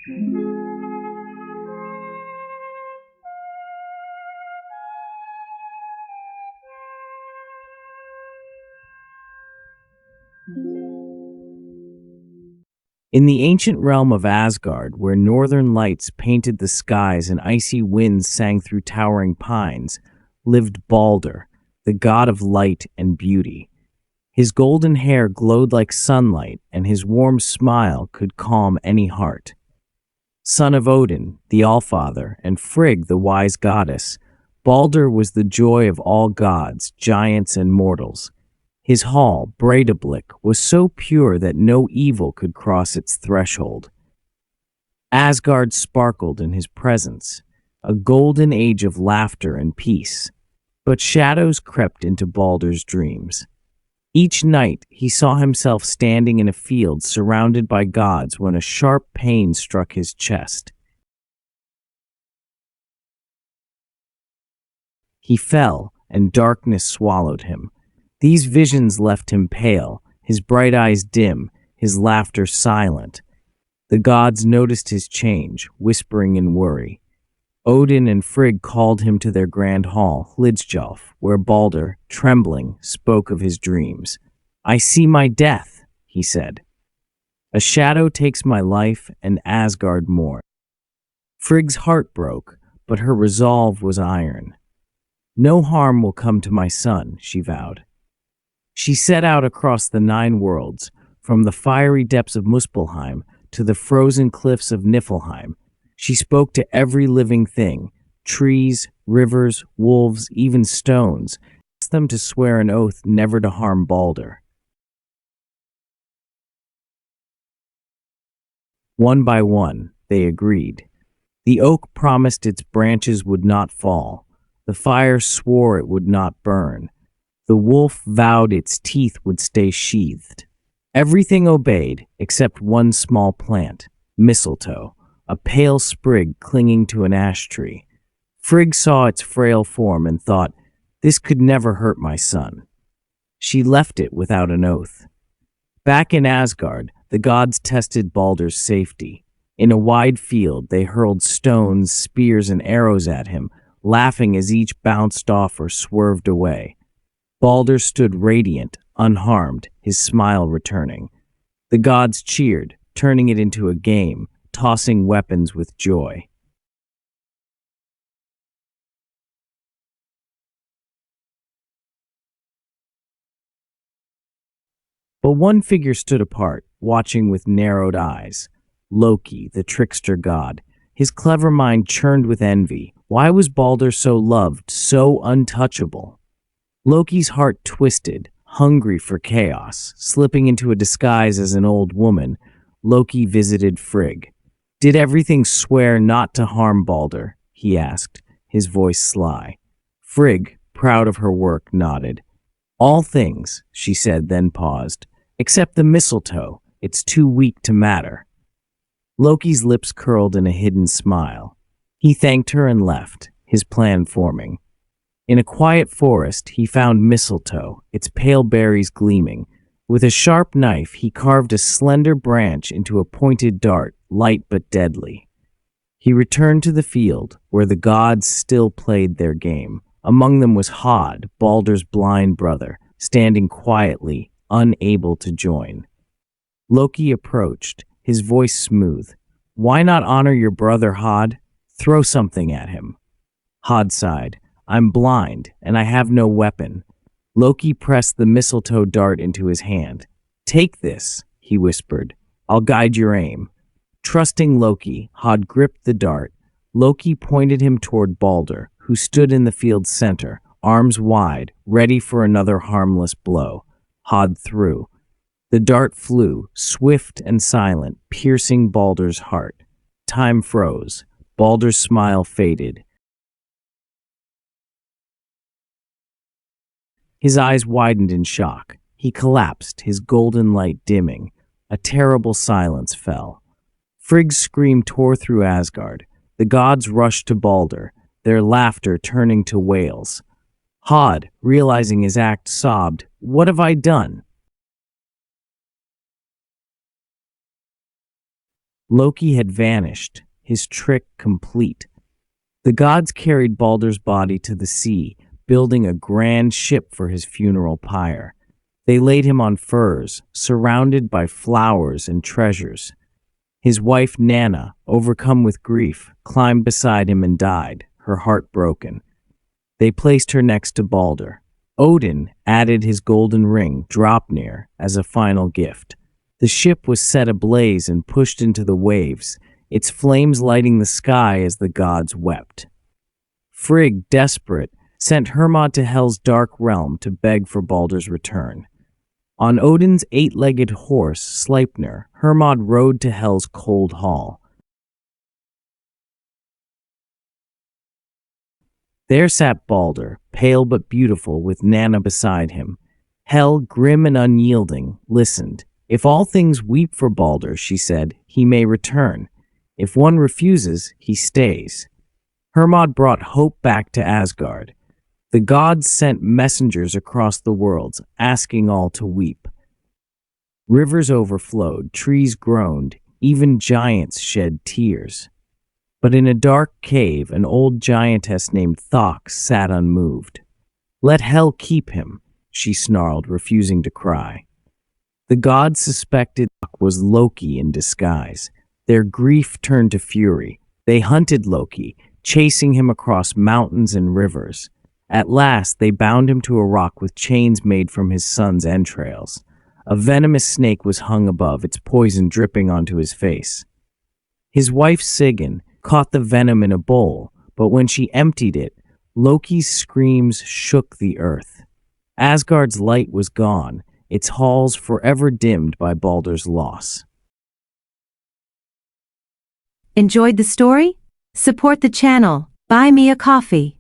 In the ancient realm of Asgard, where northern lights painted the skies and icy winds sang through towering pines, lived Balder, the god of light and beauty. His golden hair glowed like sunlight, and his warm smile could calm any heart. Son of Odin, the Allfather, and Frigg, the wise goddess, Balder was the joy of all gods, giants, and mortals. His hall, Breidablik, was so pure that no evil could cross its threshold. Asgard sparkled in his presence, a golden age of laughter and peace. But shadows crept into Balder's dreams. Each night he saw himself standing in a field surrounded by gods when a sharp pain struck his chest. He fell, and darkness swallowed him. These visions left him pale, his bright eyes dim, his laughter silent. The gods noticed his change, whispering in worry. Odin and Frigg called him to their grand hall, Hlidskjalf, where Balder, trembling, spoke of his dreams. "I see my death," he said. "A shadow takes my life, and Asgard mourns." Frigg's heart broke, but her resolve was iron. "No harm will come to my son," she vowed. She set out across the 9 worlds, from the fiery depths of Muspelheim to the frozen cliffs of Niflheim. She spoke to every living thing, trees, rivers, wolves, even stones, asked them to swear an oath never to harm Balder. One by one, they agreed. The oak promised its branches would not fall. The fire swore it would not burn. The wolf vowed its teeth would stay sheathed. Everything obeyed except one small plant, mistletoe, a pale sprig clinging to an ash tree. Frigg saw its frail form and thought, "This could never hurt my son." She left it without an oath. Back in Asgard, the gods tested Balder's safety. In a wide field, they hurled stones, spears, and arrows at him, laughing as each bounced off or swerved away. Balder stood radiant, unharmed, his smile returning. The gods cheered, turning it into a game, tossing weapons with joy. But one figure stood apart, watching with narrowed eyes. Loki, the trickster god. His clever mind churned with envy. Why was Balder so loved, so untouchable? Loki's heart twisted, hungry for chaos. Slipping into a disguise as an old woman, Loki visited Frigg. "Did everything swear not to harm Balder?" he asked, his voice sly. Frigg, proud of her work, nodded. "All things," she said, then paused. "Except the mistletoe. It's too weak to matter." Loki's lips curled in a hidden smile. He thanked her and left, his plan forming. In a quiet forest, he found mistletoe, its pale berries gleaming. With a sharp knife, he carved a slender branch into a pointed dart, light but deadly. He returned to the field, where the gods still played their game. Among them was Hod, Balder's blind brother, standing quietly, unable to join. Loki approached, his voice smooth. "Why not honor your brother, Hod? Throw something at him." Hod sighed. "I'm blind, and I have no weapon." Loki pressed the mistletoe dart into his hand. "Take this," he whispered. "I'll guide your aim." Trusting Loki, Hod gripped the dart. Loki pointed him toward Balder, who stood in the field's center, arms wide, ready for another harmless blow. Hod threw. The dart flew, swift and silent, piercing Balder's heart. Time froze. Balder's smile faded. His eyes widened in shock. He collapsed, his golden light dimming. A terrible silence fell. Frigg's scream tore through Asgard. The gods rushed to Balder, their laughter turning to wails. Hod, realizing his act, sobbed, "What have I done?" Loki had vanished, his trick complete. The gods carried Baldur's body to the sea, building a grand ship for his funeral pyre. They laid him on furs, surrounded by flowers and treasures. His wife Nanna, overcome with grief, climbed beside him and died, her heart broken. They placed her next to Baldur. Odin added his golden ring, Draupnir, as a final gift. The ship was set ablaze and pushed into the waves, its flames lighting the sky as the gods wept. Frigg, desperate, sent Hermod to Hel's dark realm to beg for Baldur's return. On Odin's eight-legged horse, Sleipnir, Hermod rode to Hel's cold hall. There sat Baldur, pale but beautiful, with Nanna beside him. Hel, grim and unyielding, listened. "If all things weep for Baldur," she said, "he may return. If one refuses, he stays." Hermod brought hope back to Asgard. The gods sent messengers across the worlds, asking all to weep. Rivers overflowed, trees groaned, even giants shed tears. But in a dark cave, an old giantess named Thok sat unmoved. "Let Hel keep him," she snarled, refusing to cry. The gods suspected Thok was Loki in disguise. Their grief turned to fury. They hunted Loki, chasing him across mountains and rivers. At last, they bound him to a rock with chains made from his son's entrails. A venomous snake was hung above, its poison dripping onto his face. His wife Sigyn caught the venom in a bowl, but when she emptied it, Loki's screams shook the earth. Asgard's light was gone, its halls forever dimmed by Baldur's loss. Enjoyed the story? Support the channel. Buy me a coffee.